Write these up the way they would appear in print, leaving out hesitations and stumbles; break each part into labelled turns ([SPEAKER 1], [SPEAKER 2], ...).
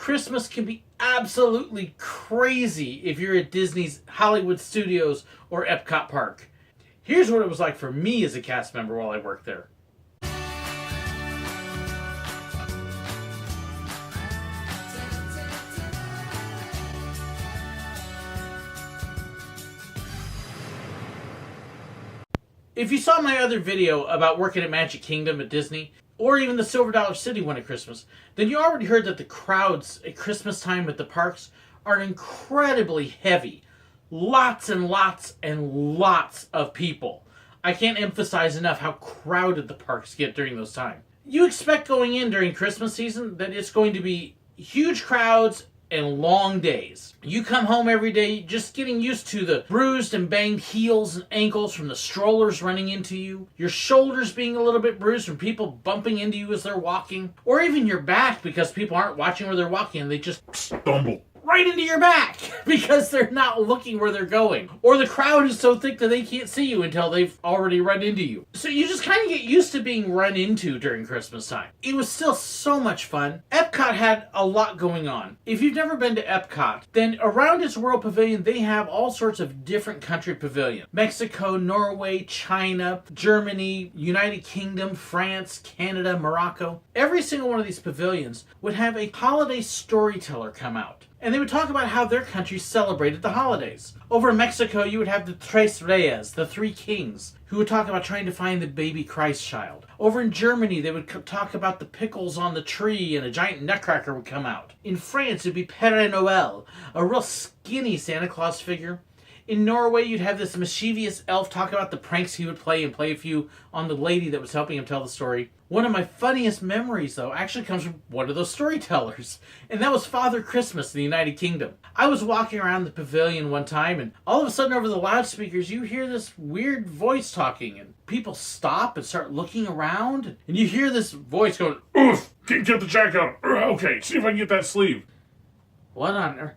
[SPEAKER 1] Christmas can be absolutely crazy if you're at Disney's Hollywood Studios or Epcot Park. Here's what it was like for me as a cast member while I worked there. If you saw my other video about working at Magic Kingdom at Disney, or even the Silver Dollar City one at Christmas, then you already heard that the crowds at Christmas time at the parks are incredibly heavy. Lots and lots and lots of people. I can't emphasize enough how crowded the parks get during those times. You expect going in during Christmas season that it's going to be huge crowds and long days. You come home every day just getting used to the bruised and banged heels and ankles from the strollers running into you, your shoulders being a little bit bruised from people bumping into you as they're walking, or even your back because people aren't watching where they're walking and they just stumble right into your back because they're not looking where they're going. Or the crowd is so thick that they can't see you until they've already run into you. So you just kind of get used to being run into during Christmas time. It was still so much fun. Epcot had a lot going on. If you've never been to Epcot, then around its World Pavilion, they have all sorts of different country pavilions. Mexico, Norway, China, Germany, United Kingdom, France, Canada, Morocco. Every single one of these pavilions would have a holiday storyteller come out. And they would talk about how their country celebrated the holidays. Over in Mexico, you would have the Tres Reyes, the Three Kings, who would talk about trying to find the baby Christ child. Over in Germany, they would talk about the pickles on the tree and a giant nutcracker would come out. In France, it would be Père Noël, a real skinny Santa Claus figure. In Norway, you'd have this mischievous elf talk about the pranks he would play and play a few on the lady that was helping him tell the story. One of my funniest memories, though, actually comes from one of those storytellers, and that was Father Christmas in the United Kingdom. I was walking around the pavilion one time, and all of a sudden over the loudspeakers, you hear this weird voice talking, and people stop and start looking around, and you hear this voice going, "Oof, get the jacket out. Okay, see if I can get that sleeve." What on earth?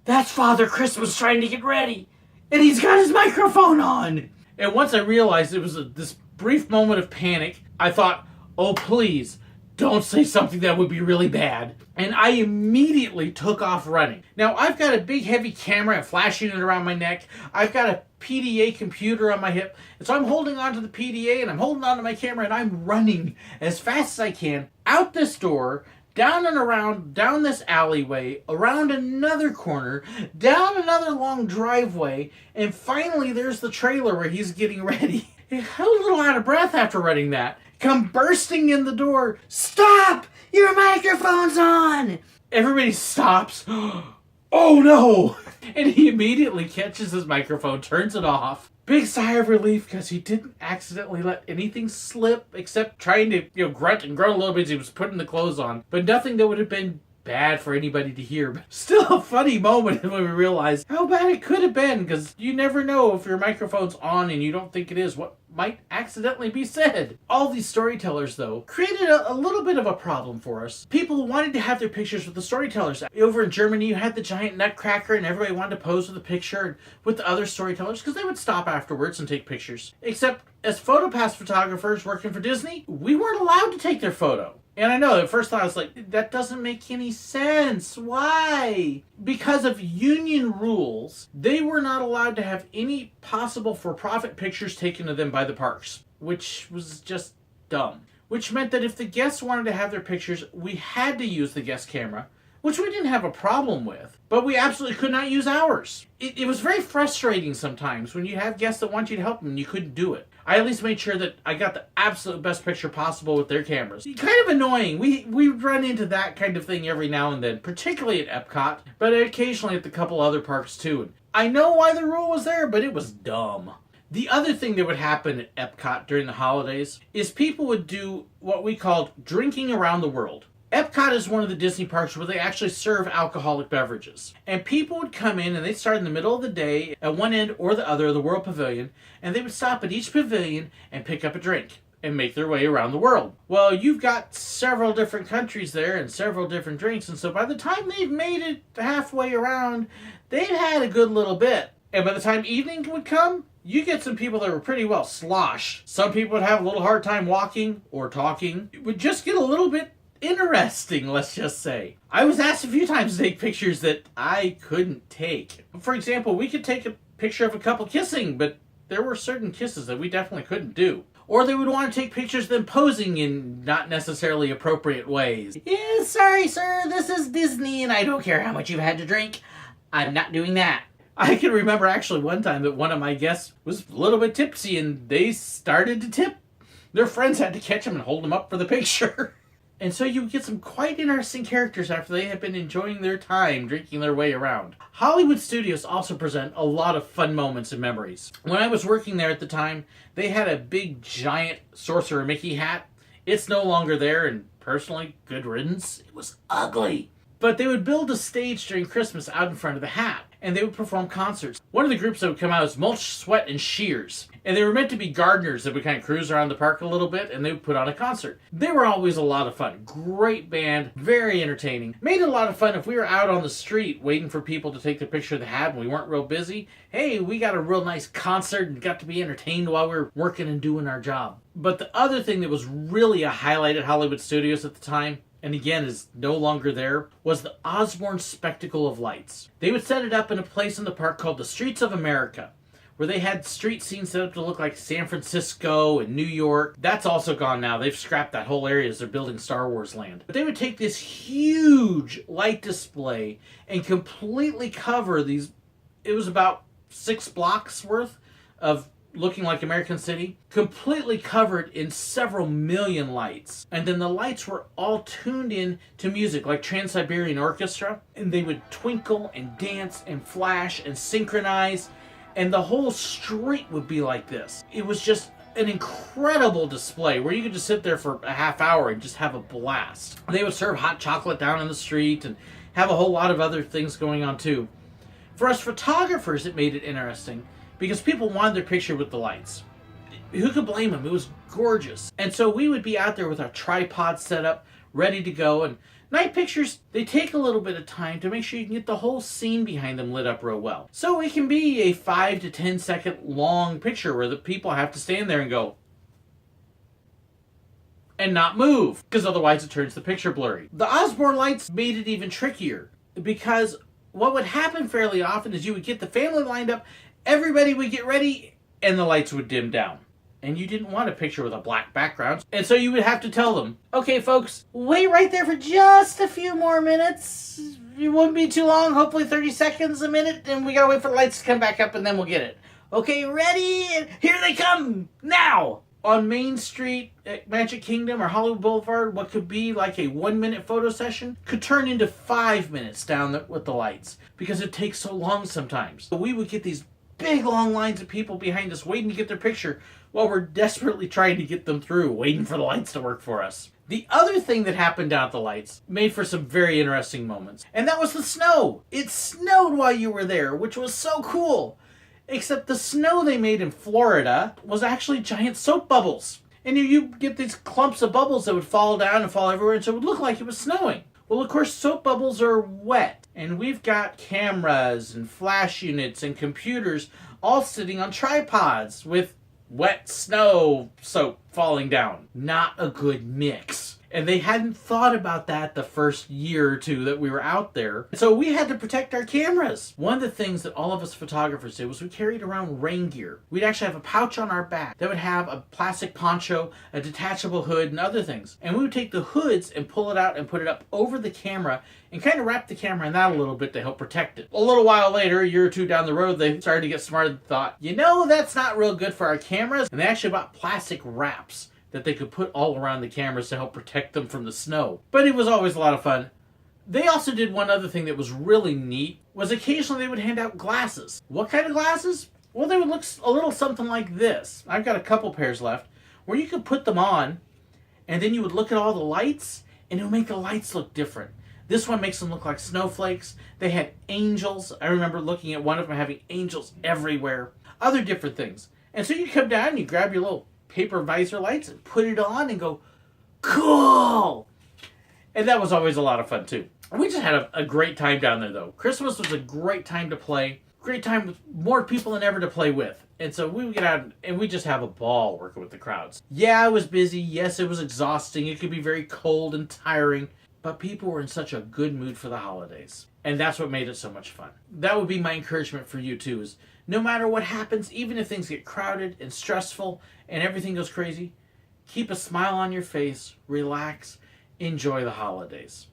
[SPEAKER 1] That's Father Christmas trying to get ready, and he's got his microphone on. And once I realized it was this brief moment of panic, I thought, oh please, don't say something that would be really bad. And I immediately took off running. Now, I've got a big heavy camera and flash unit around my neck. I've got a PDA computer on my hip. And so I'm holding onto the PDA and I'm holding onto my camera and I'm running as fast as I can out this door, down and around, down this alleyway, around another corner, down another long driveway, and finally there's the trailer where he's getting ready. I was a little out of breath after running that. Come bursting in the door. "Stop! Your microphone's on!" Everybody stops. Oh no! And he immediately catches his microphone, turns it off. Big sigh of relief because he didn't accidentally let anything slip except trying to, grunt and groan a little bit as he was putting the clothes on. But nothing that would have been bad for anybody to hear. But still a funny moment when we realized how bad it could have been, because you never know if your microphone's on and you don't think it is, what might accidentally be said. All these storytellers, though, created a little bit of a problem for us. People wanted to have their pictures with the storytellers. Over in Germany, you had the giant nutcracker and everybody wanted to pose with a picture with the other storytellers because they would stop afterwards and take pictures. Except as Photopass photographers working for Disney, we weren't allowed to take their photo. And I know, at first I was like, that doesn't make any sense. Why? Because of union rules, they were not allowed to have any possible for-profit pictures taken of them by the parks, which was just dumb. Which meant that if the guests wanted to have their pictures, we had to use the guest camera, which we didn't have a problem with, but we absolutely could not use ours. It was very frustrating sometimes when you have guests that want you to help them and you couldn't do it. I at least made sure that I got the absolute best picture possible with their cameras. Kind of annoying. We run into that kind of thing every now and then, particularly at Epcot, but occasionally at the couple other parks too. I know why the rule was there, but it was dumb. The other thing that would happen at Epcot during the holidays is people would do what we called drinking around the world. Epcot is one of the Disney parks where they actually serve alcoholic beverages. And people would come in and they'd start in the middle of the day at one end or the other of the World Pavilion, and they would stop at each pavilion and pick up a drink and make their way around the world. Well, you've got several different countries there and several different drinks, and so by the time they've made it halfway around, they've had a good little bit. And by the time evening would come, you get some people that were pretty well sloshed. Some people would have a little hard time walking or talking. It would just get a little bit interesting, let's just say. I was asked a few times to take pictures that I couldn't take. For example, we could take a picture of a couple kissing, but there were certain kisses that we definitely couldn't do. Or they would want to take pictures of them posing in not necessarily appropriate ways. Yeah, sorry, sir, this is Disney, and I don't care how much you've had to drink. I'm not doing that. I can remember actually one time that one of my guests was a little bit tipsy, and they started to tip. Their friends had to catch them and hold them up for the picture. And so you get some quite interesting characters after they have been enjoying their time drinking their way around. Hollywood studios also present a lot of fun moments and memories. When I was working there at the time, they had a big giant Sorcerer Mickey hat. It's no longer there, and personally, good riddance. It was ugly. But they would build a stage during Christmas out in front of the hat, and they would perform concerts. One of the groups that would come out was Mulch, Sweat, and Shears. And they were meant to be gardeners that would kind of cruise around the park a little bit, and they would put on a concert. They were always a lot of fun. Great band, very entertaining. Made it a lot of fun if we were out on the street waiting for people to take their picture of the hat and we weren't real busy. Hey, we got a real nice concert and got to be entertained while we were working and doing our job. But the other thing that was really a highlight at Hollywood Studios at the time, and again is no longer there, was the Osborne Spectacle of Lights. They would set it up in a place in the park called the Streets of America, where they had street scenes set up to look like San Francisco and New York. That's also gone now. They've scrapped that whole area as they're building Star Wars land. But they would take this huge light display and completely cover these, it was about 6 blocks worth of looking like American City, completely covered in several million lights. And then the lights were all tuned in to music like Trans-Siberian Orchestra, and they would twinkle and dance and flash and synchronize, and the whole street would be like this. It was just an incredible display where you could just sit there for a half hour and just have a blast. They would serve hot chocolate down in the street and have a whole lot of other things going on too. For us photographers, it made it interesting because people wanted their picture with the lights. Who could blame them? It was gorgeous. And so we would be out there with our tripod set up, ready to go. And night pictures, they take a little bit of time to make sure you can get the whole scene behind them lit up real well. So it can be a 5 to 10 second long picture where the people have to stand there and go, and not move, because otherwise it turns the picture blurry. The Osborne lights made it even trickier, because what would happen fairly often is you would get the family lined up, everybody would get ready, and the lights would dim down. And you didn't want a picture with a black background. And so you would have to tell them, okay, folks, wait right there for just a few more minutes. It won't be too long, hopefully 30 seconds, a minute, and we gotta wait for the lights to come back up and then we'll get it. Okay, ready? Here they come, now! On Main Street at Magic Kingdom or Hollywood Boulevard, what could be like a 1-minute photo session could turn into 5 minutes down with the lights because it takes so long sometimes. So we would get these big long lines of people behind us waiting to get their picture while we're desperately trying to get them through, waiting for the lights to work for us. The other thing that happened down at the lights made for some very interesting moments, and that was the snow. It snowed while you were there, which was so cool. Except the snow they made in Florida was actually giant soap bubbles. And you get these clumps of bubbles that would fall down and fall everywhere, and so it would look like it was snowing. Well, of course, soap bubbles are wet, and we've got cameras and flash units and computers all sitting on tripods with wet snow soap falling down. Not a good mix. And they hadn't thought about that the first year or two that we were out there. So we had to protect our cameras. One of the things that all of us photographers did was we carried around rain gear. We'd actually have a pouch on our back that would have a plastic poncho, a detachable hood, and other things. And we would take the hoods and pull it out and put it up over the camera and kind of wrap the camera in that a little bit to help protect it. A little while later, a year or two down the road, they started to get smart and thought, you know, that's not real good for our cameras. And they actually bought plastic wraps that they could put all around the cameras to help protect them from the snow. But it was always a lot of fun. They also did one other thing that was really neat, was occasionally they would hand out glasses. What kind of glasses? Well, they would look a little something like this. I've got a couple pairs left, where you could put them on, and then you would look at all the lights, and it would make the lights look different. This one makes them look like snowflakes. They had angels. I remember looking at one of them having angels everywhere. Other different things. And so you come down and you grab your little paper visor lights and put it on and go, cool! And that was always a lot of fun too. We just had a great time down there though. Christmas was a great time to play. Great time with more people than ever to play with. And so we would get out and we just have a ball working with the crowds. Yeah, it was busy. Yes, it was exhausting. It could be very cold and tiring. But people were in such a good mood for the holidays. And that's what made it so much fun. That would be my encouragement for you too, is no matter what happens, even if things get crowded and stressful and everything goes crazy, keep a smile on your face, relax, enjoy the holidays.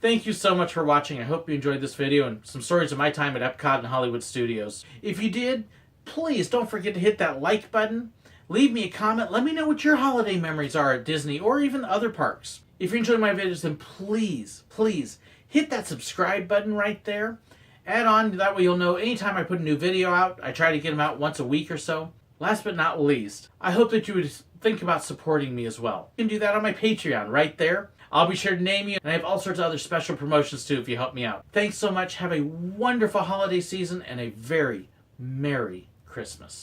[SPEAKER 1] Thank you so much for watching. I hope you enjoyed this video and some stories of my time at Epcot and Hollywood Studios. If you did, please don't forget to hit that like button. Leave me a comment. Let me know what your holiday memories are at Disney or even other parks. If you're enjoying my videos, then please, please hit that subscribe button right there. Add on, that way you'll know anytime I put a new video out. I try to get them out once a week or so. Last but not least, I hope that you would think about supporting me as well. You can do that on my Patreon right there. I'll be sure to name you, and I have all sorts of other special promotions too if you help me out. Thanks so much. Have a wonderful holiday season and a very Merry Christmas.